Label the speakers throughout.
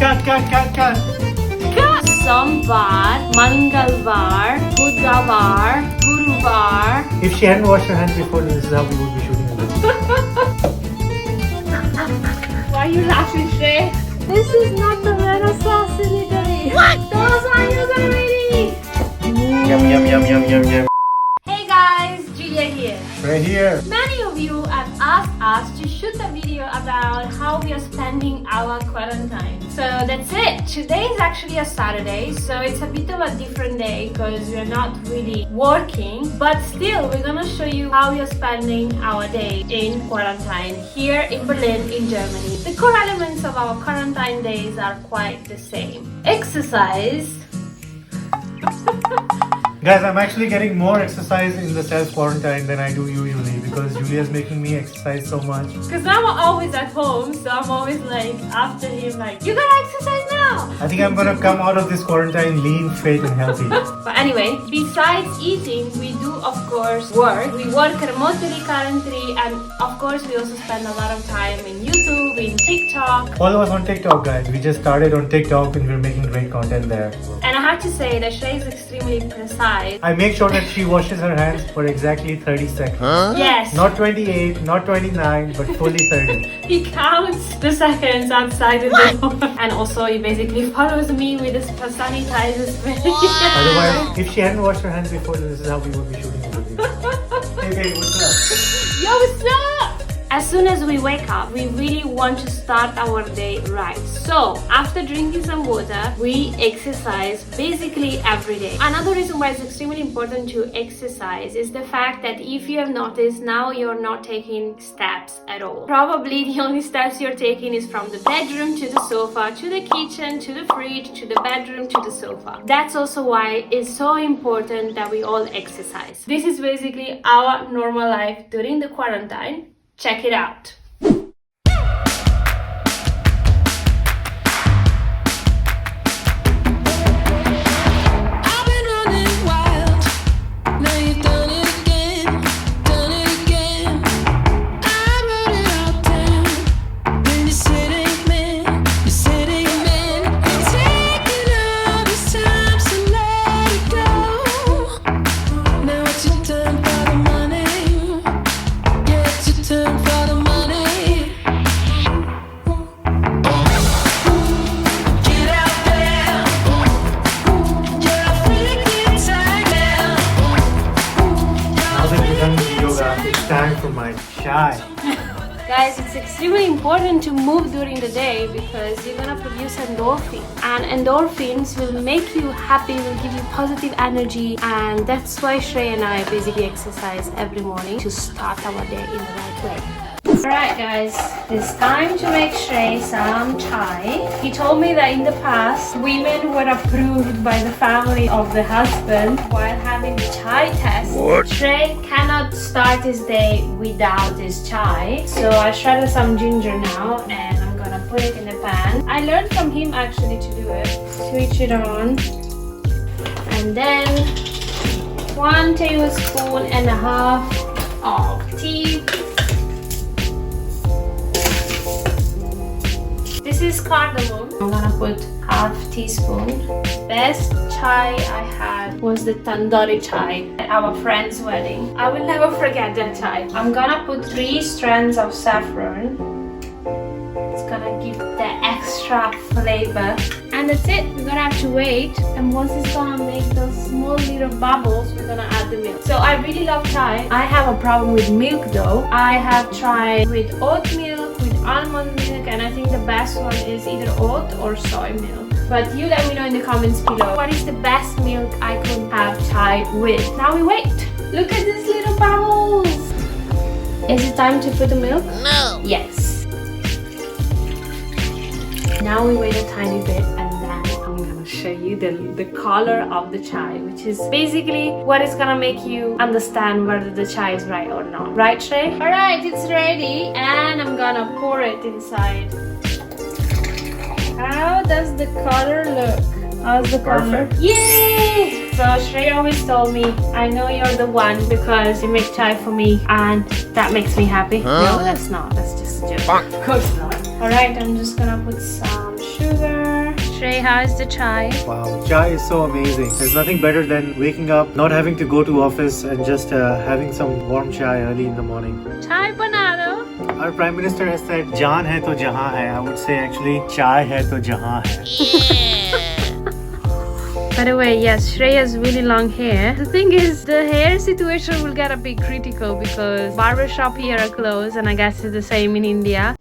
Speaker 1: Cut.
Speaker 2: Somvar, Mangalvar, Budhavar, Guruvar.
Speaker 1: If she hadn't washed her hands before, this is how we would be shooting the video.
Speaker 2: Why are you laughing, Shrey? This is not the tomato sauce in Italy. What? Those are yogurt ready.
Speaker 1: Yum.
Speaker 2: Hey guys, Julia here.
Speaker 1: Right here.
Speaker 2: Many of you have asked us to shoot a video about how we are spending our quarantine. So that's it. Today is actually a Saturday, so it's a bit of a different day because we're not really working. But still, we're gonna show you how we are spending our day in quarantine here in Berlin, in Germany. The core elements of our quarantine days are quite the same. Exercise.
Speaker 1: Guys, I'm actually getting more exercise in the self-quarantine than I do usually because Julia's making me exercise so much.
Speaker 2: Because I'm always at home, so I'm always like after him like, you gotta exercise now!
Speaker 1: I think I'm gonna come out of this quarantine lean, fit and healthy.
Speaker 2: But anyway, besides eating, we do of course work. We work remotely currently, and of course we also spend a lot of time in YouTube, in TikTok.
Speaker 1: Follow us on TikTok, guys. We just started on TikTok and we're making great content there.
Speaker 2: And I have to say that Shrey is extremely precise.
Speaker 1: I make sure that she washes her hands for exactly 30 seconds.
Speaker 2: Yes.
Speaker 1: Not 28, not 29, but fully 30.
Speaker 2: He counts the seconds outside the door. And also he basically follows me with his sanitizer spray.
Speaker 1: Otherwise, if she hadn't washed her hands before, this is how we would be shooting the video. Hey babe, what's up?
Speaker 2: Yo, what's up? As soon as we wake up, we really want to start our day right. So, after drinking some water, we exercise basically every day. Another reason why it's extremely important to exercise is the fact that if you have noticed, now you're not taking steps at all. Probably the only steps you're taking is from the bedroom to the sofa, to the kitchen, to the fridge, to the bedroom, to the sofa. That's also why it's so important that we all exercise. This is basically our normal life during the quarantine. Check it out.
Speaker 1: It's time for my chai.
Speaker 2: Guys, it's extremely important to move during the day because you're gonna produce endorphins. And endorphins will make you happy, will give you positive energy. And that's why Shrey and I basically exercise every morning to start our day in the right way. Alright guys, it's time to make Shrey some chai. He told me that in the past, women were approved by the family of the husband while having the chai test. What? Shrey cannot start his day without his chai. So I shredded some ginger now and I'm gonna put it in the pan. I learned from him actually to do it. Switch it on. And then 1.5 tablespoons of tea. This is cardamom. I'm gonna put 1/2 teaspoon. Best chai I had was the tandoori chai at our friend's wedding. I will never forget that chai. I'm gonna put 3 strands of saffron. It's gonna give the extra flavor. And that's it. We're gonna have to wait. And once it's gonna make those small little bubbles, we're gonna add the milk. So I really love chai. I have a problem with milk though. I have tried with oat milk, with almond milk, and I think the best one is either oat or soy milk. But you let me know in the comments below what is the best milk I could have chai with. Now we wait. Look at these little bubbles. Is it time to put the milk? No. Yes. Now we wait a tiny bit and then I'm gonna show you the color of the chai, which is basically what is gonna make you understand whether the chai is right or not. Right, Shrey? Alright, it's ready and I'm gonna pour it inside. How does the color look? How's the color? Yay! So Shrey always told me, I know you're the one because you make chai for me and that makes me happy. Huh? No, that's not. That's just a joke. Of course not. Alright, I'm just gonna put some sugar. Shrey, how's the chai?
Speaker 1: Wow, chai is so amazing. There's nothing better than waking up, not having to go to office and just having some warm chai early in the morning.
Speaker 2: Chai banana.
Speaker 1: Our Prime Minister has said, "Jaan hai to jahan hai." I would say actually, chai hai to jahan hai.
Speaker 2: By the way, yes, Shrey has really long hair. The thing is, the hair situation will get a bit critical because barbershop here are closed, and I guess it's the same in India.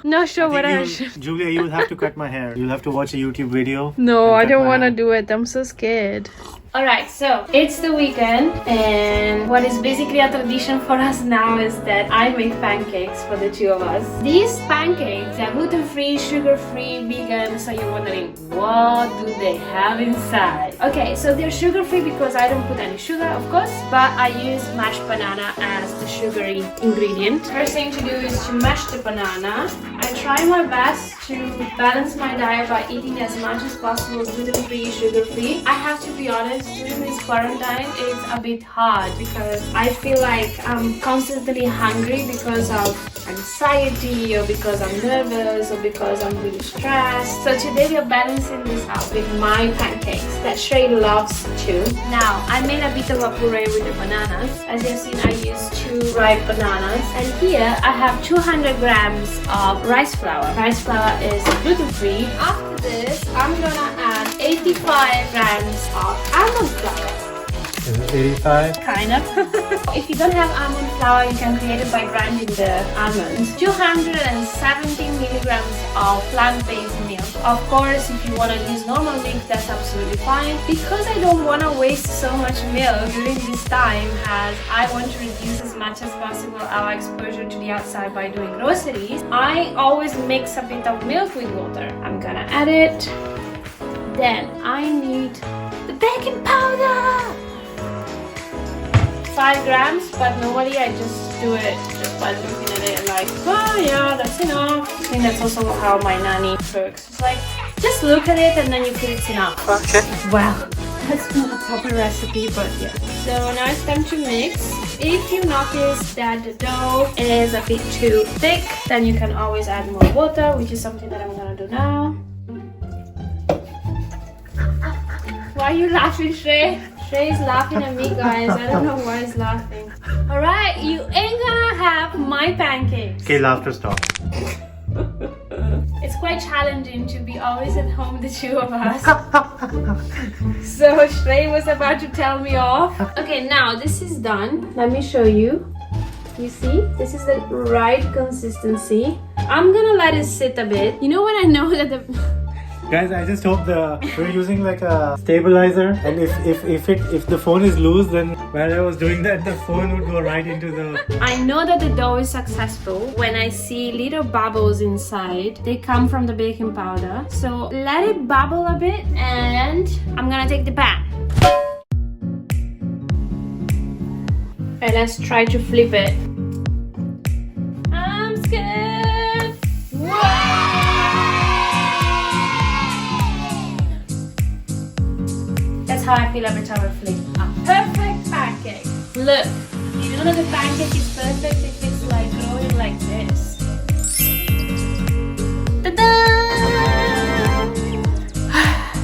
Speaker 2: Not sure what I should.
Speaker 1: Julia, you'll have to cut my hair. You'll have to watch a YouTube video.
Speaker 2: No, I
Speaker 1: cut
Speaker 2: don't
Speaker 1: my
Speaker 2: want to
Speaker 1: hair.
Speaker 2: do it. I'm so scared. Alright, so it's the weekend, and what is basically a tradition for us now is that I make pancakes for the two of us. These pancakes are gluten-free, sugar-free, vegan, so you're wondering, what do they have inside? Okay, so they're sugar-free because I don't put any sugar, of course, but I use mashed banana as the sugary ingredient. First thing to do is to mash the banana. I try my best to balance my diet by eating as much as possible gluten-free, sugar-free. I have to be honest, during this quarantine it's a bit hard because I feel like I'm constantly hungry because of anxiety or because I'm nervous or because I'm really stressed. So today we are balancing this out with my pancakes that Shrey loves too. Now I made a bit of a puree with the bananas. As you've seen, I used 2 ripe bananas, and here I have 200 grams of rice flour. Rice flour is gluten-free. After this, I'm gonna add 85 grams of almond flour.
Speaker 1: Is it 85?
Speaker 2: Kind of. If you don't have almond flour, you can create it by grinding the almonds. 270 milligrams of plant-based milk. Of course, if you want to use normal milk, that's absolutely fine. Because I don't want to waste so much milk during this time, as I want to reduce as much as possible our exposure to the outside by doing groceries, I always mix a bit of milk with water. I'm gonna add it. Then I need the baking powder. 5 grams, but normally I just do it just by looking at it and like, oh yeah, that's enough. I think that's also how my nanny cooks. It's like, just look at it and then you feel it's enough.
Speaker 1: Okay.
Speaker 2: Well, that's not a proper recipe, but yeah. So now it's time to mix. If you notice that the dough is a bit too thick, then you can always add more water, which is something that I'm gonna do now. Why are you laughing, Shrey? Shrey is laughing at me, guys. I don't know why he's laughing. Alright, you ain't gonna have my pancakes.
Speaker 1: Okay, laughter stop.
Speaker 2: It's quite challenging to be always at home, the two of us. So Shrey was about to tell me off. Okay, now this is done. Let me show you. You see? This is the right consistency. I'm gonna let it sit a bit. You know when I know that the...
Speaker 1: Guys, I just hope we're using like a stabilizer, and if the phone is loose, then while I was doing that, the phone would go right into the...
Speaker 2: I know that the dough is successful when I see little bubbles inside. They come from the baking powder. So let it bubble a bit, and I'm gonna take the pan. And let's try to flip it. I'm scared. That's how I feel every time I flip a perfect pancake. Look, you know that the pancake is perfect if it's like growing like this. Ta-da!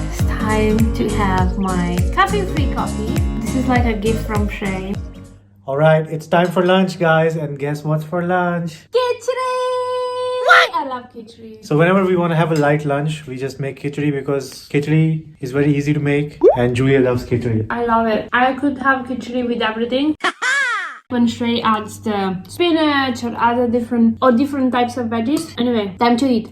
Speaker 2: It's time to have my caffeine-free coffee. This is like a gift from Shrey.
Speaker 1: Alright, it's time for lunch, guys, and guess what's for lunch?
Speaker 2: Khichdi! What? I love khichdi.
Speaker 1: So whenever we want to have a light lunch, we just make khichdi because khichdi is very easy to make, and Julia loves khichdi.
Speaker 2: I love it. I could have khichdi with everything. When Shrey adds the spinach or other different types of veggies. Anyway, time to eat.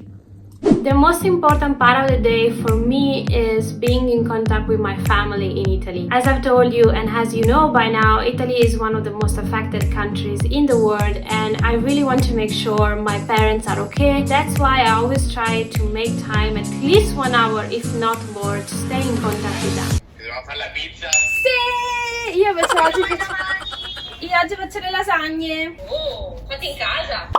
Speaker 2: The most important part of the day for me is being in contact with my family in Italy. As I've told you, and as you know by now, Italy is one of the most affected countries in the world, and I really want to make sure my parents are okay. That's why I always try to make time, at least 1 hour, if not more, to stay in contact with them.
Speaker 3: Dobbiamo fare la pizza?
Speaker 2: Sì! Io oggi faccio le lasagne.
Speaker 3: Oh, fate in casa?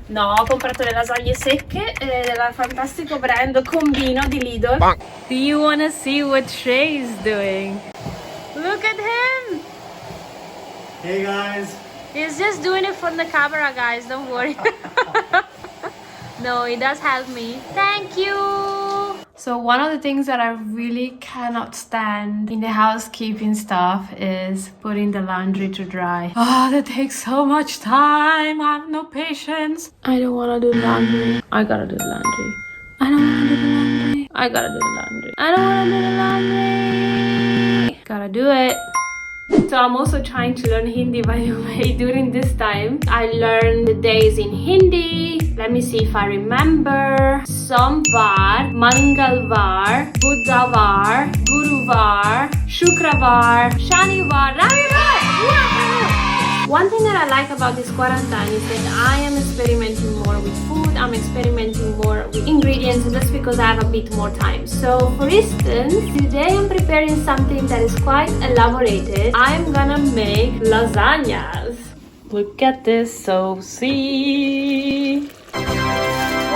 Speaker 2: No, ho comprato le lasagne secche del fantastico brand Combino di Lidl. Do you want to see what Shrey is doing? Look at him!
Speaker 1: Hey guys!
Speaker 2: He's just doing it for the camera, guys. Don't worry. No, it does help me. Thank you. So one of the things that I really cannot stand in the housekeeping stuff is putting the laundry to dry. Oh, that takes so much time. I have no patience. I don't want to do laundry. I gotta do the laundry. I don't want to do the laundry. I gotta do the laundry. I don't want to do the laundry. Gotta do it. So I'm also trying to learn Hindi, by the way. During this time, I learned the days in Hindi. Let me see if I remember. Somvar, Mangalvar, Budhavar, Guruvar, Shukravar, Shanivar, Ravivar. Yeah! One thing that I like about this quarantine is that I am experimenting more with food. I'm experimenting more with ingredients, and that's because I have a bit more time. So for instance, today I'm preparing something that is quite elaborated. I'm gonna make lasagnas. Look at this, so see.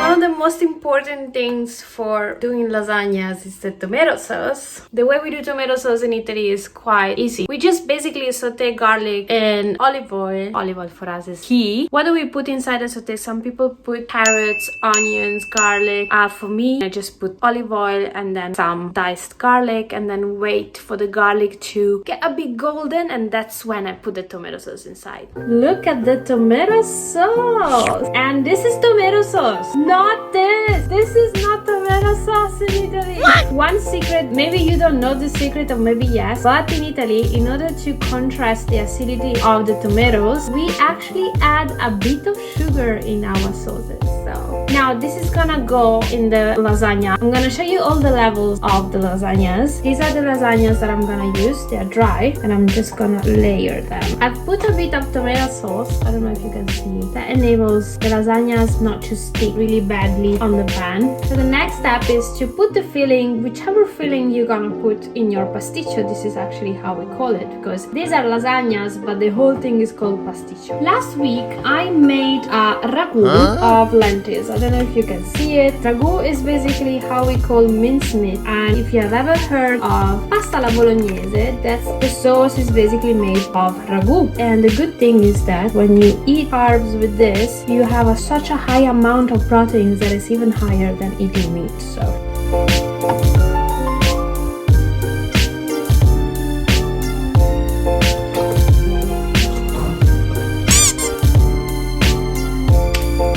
Speaker 2: One of the most important things for doing lasagnas is the tomato sauce. The way we do tomato sauce in Italy is quite easy. We just basically saute garlic and olive oil. Olive oil for us is key. What do we put inside the saute? Some people put carrots, onions, garlic. For me, I just put olive oil and then some diced garlic and then wait for the garlic to get a bit golden, and that's when I put the tomato sauce inside. Look at the tomato sauce! And this is tomato sauce. Not this! This is not tomato sauce in Italy! What? One secret, maybe you don't know the secret, or maybe yes, but in Italy, in order to contrast the acidity of the tomatoes, we actually add a bit of sugar in our sauces. So now this is gonna go in the lasagna. I'm gonna show you all the levels of the lasagnas. These are the lasagnas that I'm gonna use. They are dry, and I'm just gonna layer them. I've put a bit of tomato sauce. I don't know if you can see. That enables the lasagnas not to stick really badly on the pan. So the next step is to put the filling, whichever filling you're gonna put in your pasticcio. This is actually how we call it, because these are lasagnas, but the whole thing is called pasticcio. Last week I made a ragu of lentils. I don't know if you can see it. Ragu is basically how we call mincemeat, and if you have ever heard of pasta alla bolognese, that's the sauce is basically made of ragu. And the good thing is that when you eat carbs with this, you have such a high amount of proteins that is even higher than eating meat. So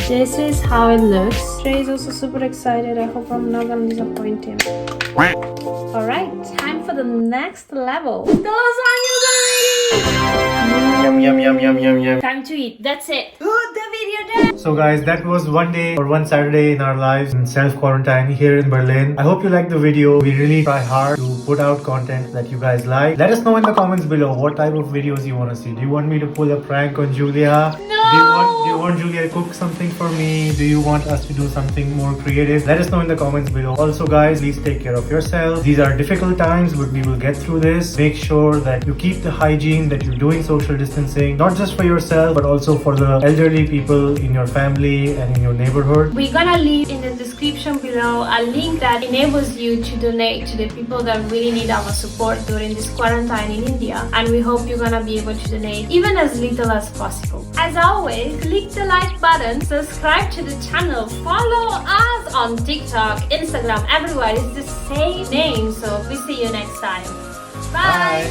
Speaker 2: this is how it looks. Shrey is also super excited. I hope I'm not gonna disappoint him. Alright, time for the next level. The lasagnas are ready!
Speaker 1: Yum, yum, yum, yum, yum, yum.
Speaker 2: Time to eat. That's it. Put the video down.
Speaker 1: So guys, that was one day or one Saturday in our lives in self-quarantine here in Berlin. I hope you liked the video. We really try hard to put out content that you guys like. Let us know in the comments below what type of videos you want to see. Do you want me to pull a prank on Julia?
Speaker 2: No!
Speaker 1: Do you want Julia to cook something for me? Do you want us to do something more creative? Let us know in the comments below. Also guys, please take care of yourselves. These are difficult times, but we will get through this. Make sure that you keep the hygiene, that you're doing social distancing, not just for yourself, but also for the elderly people in your family and in your neighborhood.
Speaker 2: We're gonna leave in the description below a link that enables you to donate to the people that really need our support during this quarantine in India, and we hope you're gonna be able to donate even as little as possible. As always, click the like button, subscribe to the channel, follow us on TikTok, Instagram, everywhere. It's the same name, so we see you next time. Bye!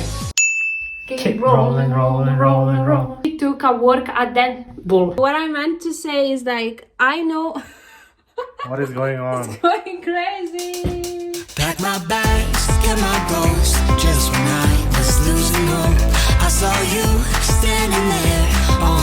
Speaker 1: Keep rolling, rolling, rolling, rolling.
Speaker 2: We took a work at then. Bull. What I meant to say is like, I know.
Speaker 1: What is going on?
Speaker 2: It's going crazy.
Speaker 4: Pack my bags, get my ghost. Just when I was losing hope, I saw you standing there on